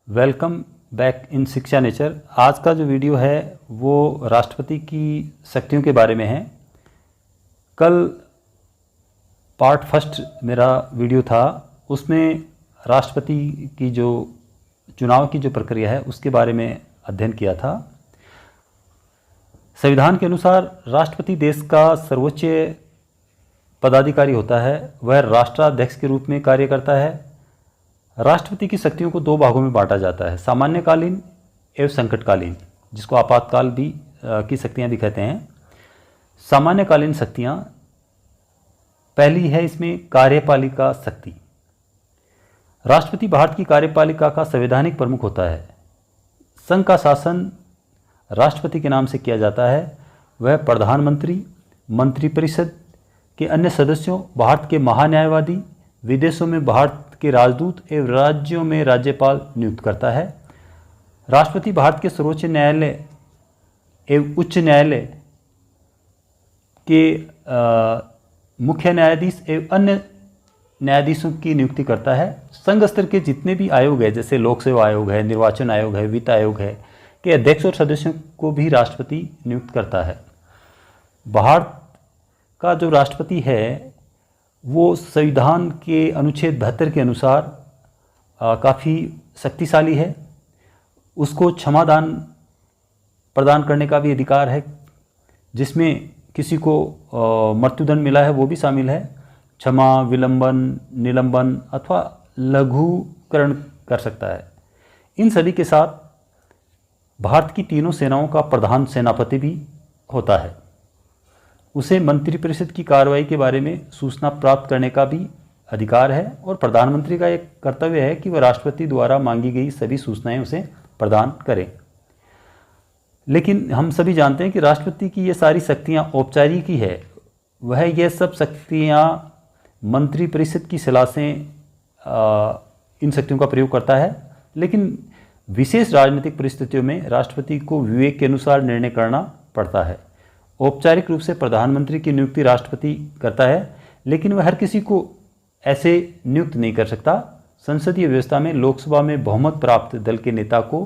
Welcome back in शिक्षा nature. आज का जो वीडियो है वो राष्ट्रपति की शक्तियों के बारे में है। कल पार्ट फर्स्ट मेरा वीडियो था, उसमें राष्ट्रपति की जो चुनाव की जो प्रक्रिया है उसके बारे में अध्ययन किया था। संविधान के अनुसार राष्ट्रपति देश का सर्वोच्च पदाधिकारी होता है। वह राष्ट्राध्यक्ष के रूप में कार्य करता है। राष्ट्रपति की शक्तियों को दो भागों में बांटा जाता है, सामान्यकालीन एवं संकटकालीन, जिसको आपातकाल भी की शक्तियां भी कहते हैं। सामान्यकालीन शक्तियां, पहली है इसमें कार्यपालिका शक्ति। राष्ट्रपति भारत की कार्यपालिका का संवैधानिक प्रमुख होता है। संघ का शासन राष्ट्रपति के नाम से किया जाता है। वह प्रधानमंत्री, मंत्रिपरिषद के अन्य सदस्यों, भारत के महान्यायवादी, विदेशों में भारत के राजदूत एवं राज्यों में राज्यपाल नियुक्त करता है। राष्ट्रपति भारत के सर्वोच्च न्यायालय एवं उच्च न्यायालय के मुख्य न्यायाधीश एवं अन्य न्यायाधीशों की नियुक्ति करता है। संघ स्तर के जितने भी आयोग है, जैसे लोक सेवा आयोग है, निर्वाचन आयोग है, वित्त आयोग है, के अध्यक्ष और सदस्यों को भी राष्ट्रपति नियुक्त करता है। भारत का जो राष्ट्रपति है वो संविधान के अनुच्छेद 72 के अनुसार काफ़ी शक्तिशाली है। उसको क्षमादान प्रदान करने का भी अधिकार है, जिसमें किसी को मृत्युदंड मिला है वो भी शामिल है। क्षमा, विलंबन, निलंबन अथवा लघुकरण कर सकता है। इन सभी के साथ भारत की तीनों सेनाओं का प्रधान सेनापति भी होता है। उसे मंत्रिपरिषद की कार्रवाई के बारे में सूचना प्राप्त करने का भी अधिकार है और प्रधानमंत्री का एक कर्तव्य है कि वह राष्ट्रपति द्वारा मांगी गई सभी सूचनाएं उसे प्रदान करें। लेकिन हम सभी जानते हैं कि राष्ट्रपति की ये सारी शक्तियां औपचारिक ही है। वह ये सब शक्तियां मंत्रिपरिषद की सलाह से इन शक्तियों का प्रयोग करता है। लेकिन विशेष राजनीतिक परिस्थितियों में राष्ट्रपति को विवेक के अनुसार निर्णय करना पड़ता है। औपचारिक रूप से प्रधानमंत्री की नियुक्ति राष्ट्रपति करता है, लेकिन वह हर किसी को ऐसे नियुक्त नहीं कर सकता। संसदीय व्यवस्था में लोकसभा में बहुमत प्राप्त दल के नेता को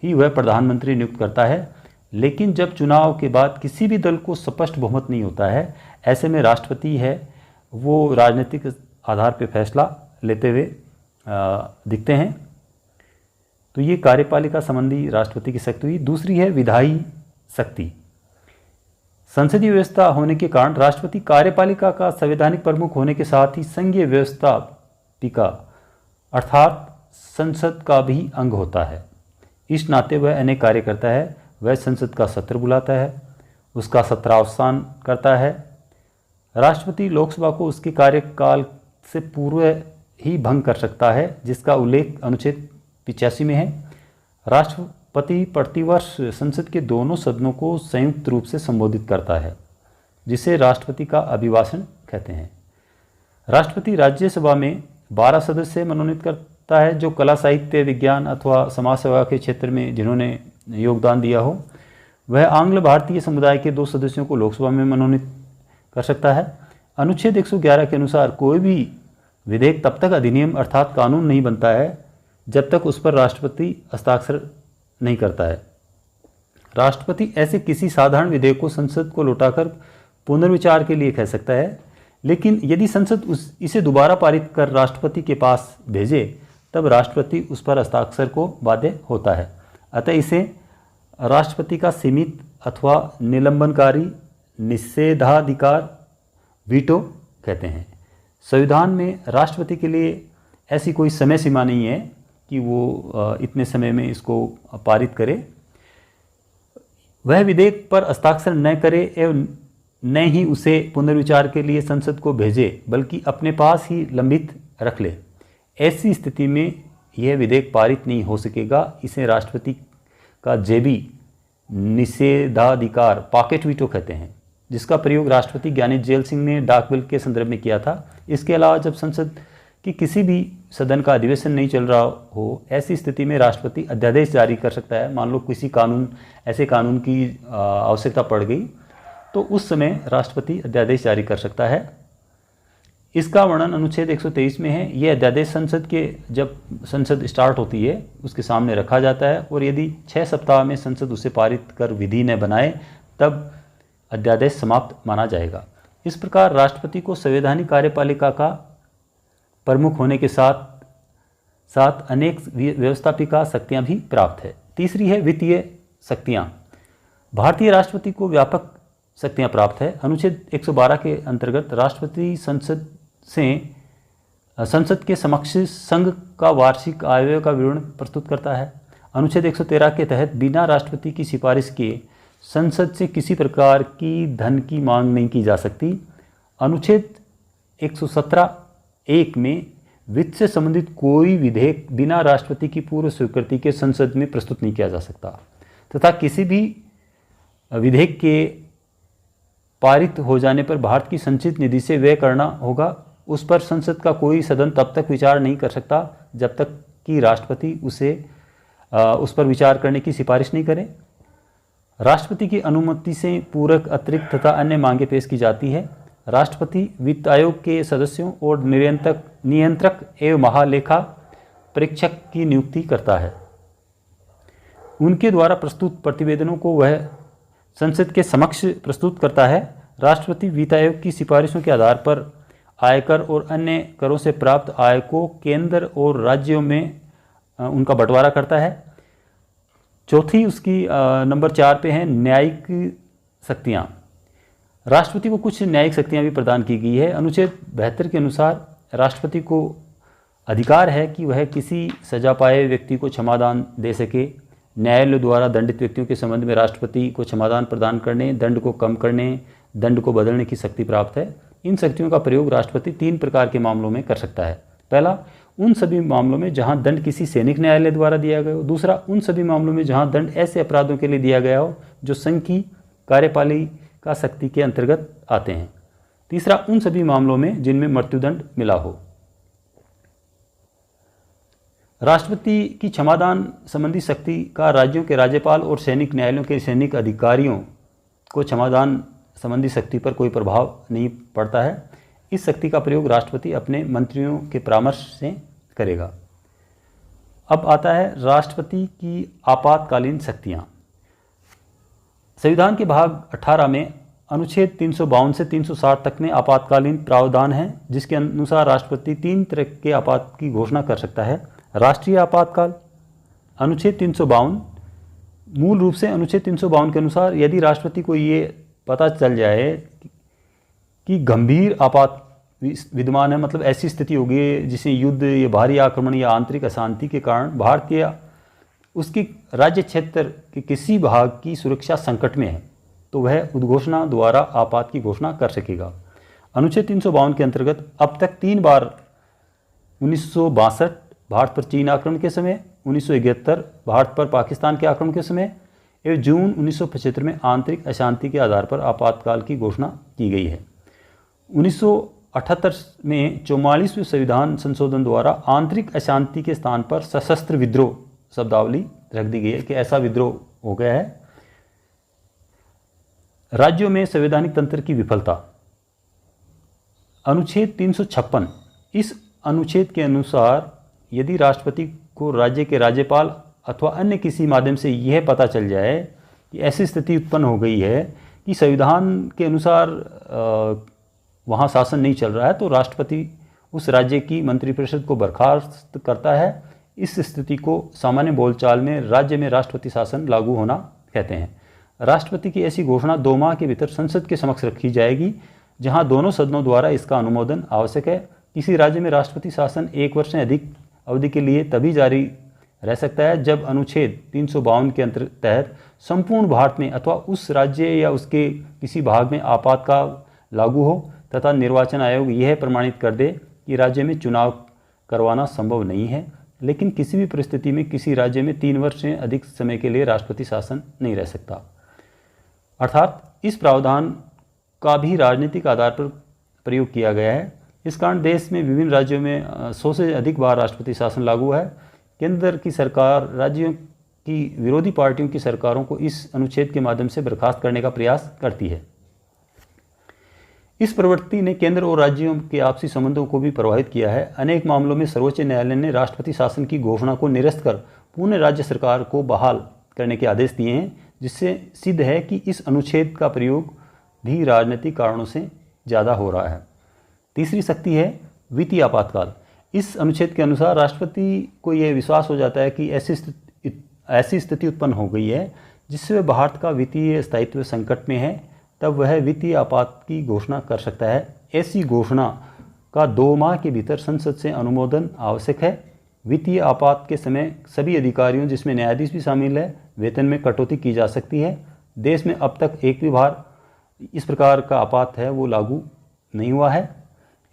ही वह प्रधानमंत्री नियुक्त करता है। लेकिन जब चुनाव के बाद किसी भी दल को स्पष्ट बहुमत नहीं होता है, ऐसे में राष्ट्रपति है वो राजनीतिक आधार पर फैसला लेते हुए दिखते हैं। तो ये कार्यपालिका संबंधी राष्ट्रपति की शक्ति हुई। दूसरी है विधायी शक्ति। संसदीय व्यवस्था होने के कारण राष्ट्रपति कार्यपालिका का संवैधानिक प्रमुख होने के साथ ही संघीय व्यवस्थापिका अर्थात संसद का भी अंग होता है। इस नाते वह अनेक कार्य करता है। वह संसद का सत्र बुलाता है, उसका सत्रावसान करता है। राष्ट्रपति लोकसभा को उसके कार्यकाल से पूर्व ही भंग कर सकता है, जिसका उल्लेख अनुच्छेद 85 में है। राष्ट्रपति प्रतिवर्ष संसद के दोनों सदनों को संयुक्त रूप से संबोधित करता है, जिसे राष्ट्रपति का अभिभाषण कहते हैं। राष्ट्रपति राज्यसभा में 12 सदस्य मनोनीत करता है, जो कला, साहित्य, विज्ञान अथवा समाज सेवा के क्षेत्र में जिन्होंने योगदान दिया हो। वह आंग्ल भारतीय समुदाय के 2 सदस्यों को लोकसभा में मनोनीत कर सकता है। अनुच्छेद 111 के अनुसार कोई भी विधेयक तब तक अधिनियम अर्थात कानून नहीं बनता है जब तक उस पर राष्ट्रपति हस्ताक्षर नहीं करता है। राष्ट्रपति ऐसे किसी साधारण विधेयक को संसद को लौटाकर पुनर्विचार के लिए कह सकता है, लेकिन यदि संसद इसे दोबारा पारित कर राष्ट्रपति के पास भेजे तब राष्ट्रपति उस पर हस्ताक्षर को बाध्य होता है। अतः इसे राष्ट्रपति का सीमित अथवा निलंबनकारी निषेधाधिकार वीटो कहते हैं। संविधान में राष्ट्रपति के लिए ऐसी कोई समय सीमा नहीं है कि वो इतने समय में इसको पारित करे। वह विधेयक पर हस्ताक्षर न करे एवं न ही उसे पुनर्विचार के लिए संसद को भेजे, बल्कि अपने पास ही लंबित रख ले। ऐसी स्थिति में यह विधेयक पारित नहीं हो सकेगा। इसे राष्ट्रपति का जेबी निषेधाधिकार पॉकेट वीटो कहते हैं, जिसका प्रयोग राष्ट्रपति ज्ञानी जेल सिंह ने डाक बिल के संदर्भ में किया था। इसके अलावा जब संसद कि किसी भी सदन का अधिवेशन नहीं चल रहा हो, ऐसी स्थिति में राष्ट्रपति अध्यादेश जारी कर सकता है। मान लो किसी ऐसे कानून की आवश्यकता पड़ गई तो उस समय राष्ट्रपति अध्यादेश जारी कर सकता है। इसका वर्णन अनुच्छेद 123 में है। ये अध्यादेश संसद के, जब संसद स्टार्ट होती है उसके सामने रखा जाता है और यदि 6 सप्ताह में संसद उसे पारित कर विधि न बनाए तब अध्यादेश समाप्त माना जाएगा। इस प्रकार राष्ट्रपति को संवैधानिक कार्यपालिका का प्रमुख होने के साथ साथ अनेक व्यवस्थापिका शक्तियाँ भी प्राप्त है। तीसरी है वित्तीय शक्तियाँ। भारतीय राष्ट्रपति को व्यापक शक्तियाँ प्राप्त है। अनुच्छेद 112 के अंतर्गत राष्ट्रपति संसद के समक्ष संघ का वार्षिक आय का विवरण प्रस्तुत करता है। अनुच्छेद 113 के तहत बिना राष्ट्रपति की सिफारिश के संसद से किसी प्रकार की धन की मांग नहीं की जा सकती। अनुच्छेद 117(1) में वित्त से संबंधित कोई विधेयक बिना राष्ट्रपति की पूर्व स्वीकृति के संसद में प्रस्तुत नहीं किया जा सकता तथा किसी भी विधेयक के पारित हो जाने पर भारत की संचित निधि से व्यय करना होगा। उस पर संसद का कोई सदन तब तक विचार नहीं कर सकता जब तक कि राष्ट्रपति उस पर विचार करने की सिफारिश नहीं करे। राष्ट्रपति की अनुमति से पूरक, अतिरिक्त तथा अन्य मांगे पेश की जाती है। राष्ट्रपति वित्त आयोग के सदस्यों और नियंत्रक एवं महालेखा परीक्षक की नियुक्ति करता है। उनके द्वारा प्रस्तुत प्रतिवेदनों को वह संसद के समक्ष प्रस्तुत करता है। राष्ट्रपति वित्त आयोग की सिफारिशों के आधार पर आयकर और अन्य करों से प्राप्त आय को केंद्र और राज्यों में उनका बंटवारा करता है। चौथी उसकी नंबर 4 पे है न्यायिक शक्तियाँ। राष्ट्रपति को कुछ न्यायिक शक्तियाँ भी प्रदान की गई है। अनुच्छेद 72 के अनुसार राष्ट्रपति को अधिकार है कि वह किसी सजा पाए व्यक्ति को क्षमादान दे सके। न्यायालय द्वारा दंडित व्यक्तियों के संबंध में राष्ट्रपति को क्षमादान प्रदान करने, दंड को कम करने, दंड को बदलने की शक्ति प्राप्त है। इन शक्तियों का प्रयोग राष्ट्रपति 3 प्रकार के मामलों में कर सकता है। पहला, उन सभी मामलों में जहां दंड किसी सैनिक न्यायालय द्वारा दिया गया हो। दूसरा, उन सभी मामलों में जहां दंड ऐसे अपराधों के लिए दिया गया हो जो संघ की कार्यपालिका शक्ति के अंतर्गत आते हैं। तीसरा, उन सभी मामलों में जिनमें मृत्युदंड मिला हो। राष्ट्रपति की क्षमादान संबंधी शक्ति का राज्यों के राज्यपाल और सैनिक न्यायालयों के सैनिक अधिकारियों को क्षमादान संबंधी शक्ति पर कोई प्रभाव नहीं पड़ता है। इस शक्ति का प्रयोग राष्ट्रपति अपने मंत्रियों के परामर्श से करेगा। अब आता है राष्ट्रपति की आपातकालीन शक्तियाँ। संविधान के भाग 18 में अनुच्छेद 352 से 360 तक में आपातकालीन प्रावधान है, जिसके अनुसार राष्ट्रपति 3 तरह के आपात की घोषणा कर सकता है। राष्ट्रीय आपातकाल। अनुच्छेद 352 मूल रूप से अनुच्छेद 352 के अनुसार यदि राष्ट्रपति को ये पता चल जाए कि गंभीर आपात विद्यमान है, मतलब ऐसी स्थिति होगी जिसे युद्ध या भारी आक्रमण या आंतरिक अशांति के कारण भारत या उसकी राज्य क्षेत्र के किसी भाग की सुरक्षा संकट में है, तो वह उद्घोषणा द्वारा आपात की घोषणा कर सकेगा। अनुच्छेद 352 के अंतर्गत अब तक 3 बार 1962 भारत पर चीन आक्रमण के समय, 1971 भारत पर पाकिस्तान के आक्रमण के समय एवं जून 1975 में आंतरिक अशांति के आधार पर आपातकाल की घोषणा की गई है। 1978 में 44वें संविधान संशोधन द्वारा आंतरिक अशांति के स्थान पर सशस्त्र विद्रोह शब्दावली रख दी गई है कि ऐसा विद्रोह हो गया है। राज्यों में संवैधानिक तंत्र की विफलता। अनुच्छेद 356। इस अनुच्छेद के अनुसार यदि राष्ट्रपति को राज्य के राज्यपाल अथवा अन्य किसी माध्यम से यह पता चल जाए कि ऐसी स्थिति उत्पन्न हो गई है कि संविधान के अनुसार वहाँ शासन नहीं चल रहा है, तो राष्ट्रपति उस राज्य की मंत्रिपरिषद को बर्खास्त करता है। इस स्थिति को सामान्य बोलचाल में राज्य में राष्ट्रपति शासन लागू होना कहते हैं। राष्ट्रपति की ऐसी घोषणा 2 माह के भीतर संसद के समक्ष रखी जाएगी, जहां दोनों सदनों द्वारा इसका अनुमोदन आवश्यक है। किसी राज्य में राष्ट्रपति शासन 1 वर्ष से अधिक अवधि के लिए तभी जारी रह सकता है जब अनुच्छेद 352 के तहत संपूर्ण भारत में अथवा उस राज्य या उसके किसी भाग में आपातकाल लागू हो तथा निर्वाचन आयोग यह प्रमाणित कर दे कि राज्य में चुनाव करवाना संभव नहीं है। लेकिन किसी भी परिस्थिति में किसी राज्य में 3 वर्ष से अधिक समय के लिए राष्ट्रपति शासन नहीं रह सकता। अर्थात इस प्रावधान का भी राजनीतिक आधार पर प्रयोग किया गया है। इस कारण देश में विभिन्न राज्यों में 100 से अधिक बार राष्ट्रपति शासन लागू है। केंद्र की सरकार राज्यों की विरोधी पार्टियों की सरकारों को इस अनुच्छेद के माध्यम से बर्खास्त करने का प्रयास करती है। इस प्रवृत्ति ने केंद्र और राज्यों के आपसी संबंधों को भी प्रभावित किया है। अनेक मामलों में सर्वोच्च न्यायालय ने राष्ट्रपति शासन की घोषणा को निरस्त कर पुनः राज्य सरकार को बहाल करने के आदेश दिए हैं, जिससे सिद्ध है कि इस अनुच्छेद का प्रयोग भी राजनीतिक कारणों से ज़्यादा हो रहा है। तीसरी शक्ति है वित्तीय आपातकाल। इस अनुच्छेद के अनुसार राष्ट्रपति को यह विश्वास हो जाता है कि ऐसी स्थिति उत्पन्न हो गई है जिससे भारत का वित्तीय स्थायित्व संकट में है, तब वह वित्तीय आपात की घोषणा कर सकता है। ऐसी घोषणा का 2 माह के भीतर संसद से अनुमोदन आवश्यक है। वित्तीय आपात के समय सभी अधिकारियों, जिसमें न्यायाधीश भी शामिल है, वेतन में कटौती की जा सकती है। देश में अब तक एक भी बार इस प्रकार का आपात है वो लागू नहीं हुआ है।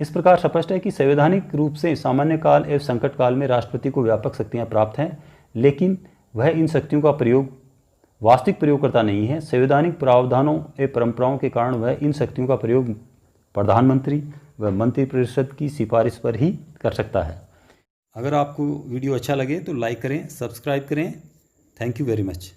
इस प्रकार स्पष्ट है कि संवैधानिक रूप से सामान्य काल एवं संकट काल में राष्ट्रपति को व्यापक शक्तियाँ प्राप्त हैं, लेकिन वह इन शक्तियों का प्रयोग वास्तविक प्रयोगकर्ता नहीं है। संवैधानिक प्रावधानों एवं परंपराओं के कारण वह इन शक्तियों का प्रयोग प्रधानमंत्री व मंत्रिपरिषद की सिफारिश पर ही कर सकता है। अगर आपको वीडियो अच्छा लगे तो लाइक करें, सब्सक्राइब करें। Thank you very much.